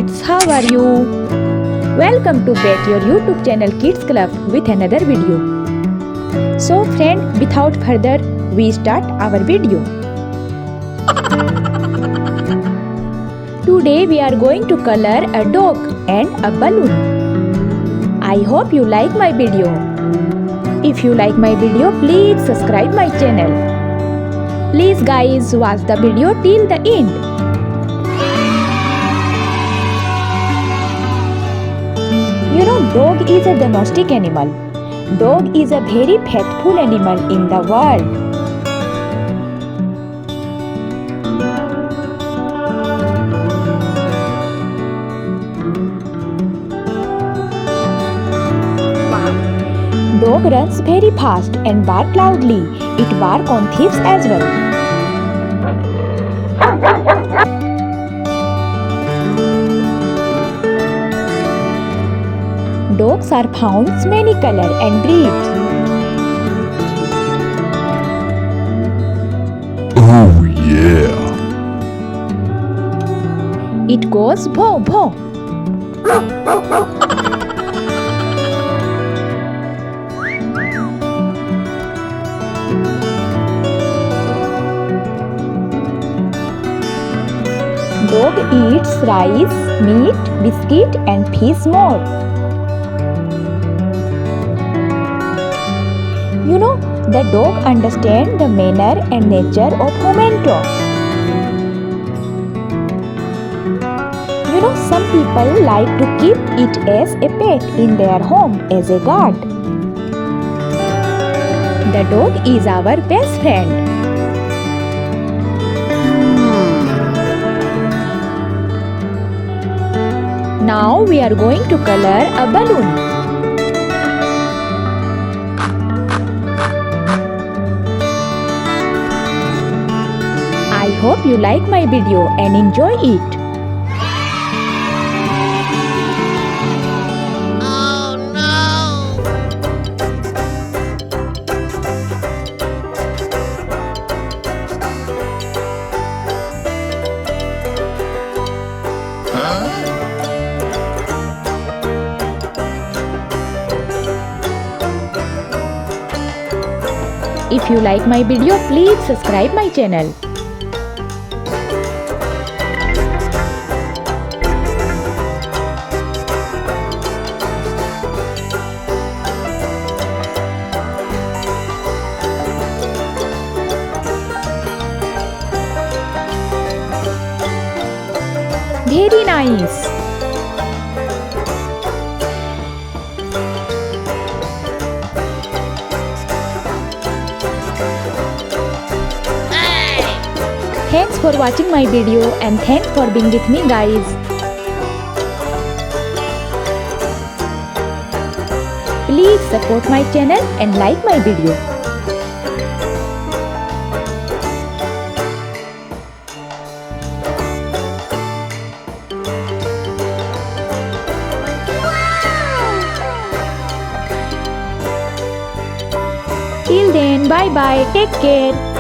kids, how are you? Welcome to Bet your YouTube channel Kids Club with another video. So friend, without further, we start our video. Today we are going to color a dog and a balloon. I hope you like my video. If you like my video, please subscribe my channel. Please guys, watch the video till the end. You know, dog is a domestic animal. Dog is a very faithful animal in the world. Dog runs very fast and barks loudly. It barks on thieves as well. Dogs are found many color and breeds. Oh yeah! It goes bho bho. Dog eats rice, meat, biscuit and fish more. You know, the dog understands the manner and nature of human talk. You know, some people like to keep it as a pet in their home as a guard. The dog is our best friend. Now we are going to color a balloon. I hope you like my video and enjoy it. Oh no! If you like my video, please subscribe my channel. Very nice. Thanks for watching my video and thanks for being with me guys. Please support my channel and like my video. Till then, bye bye, take care.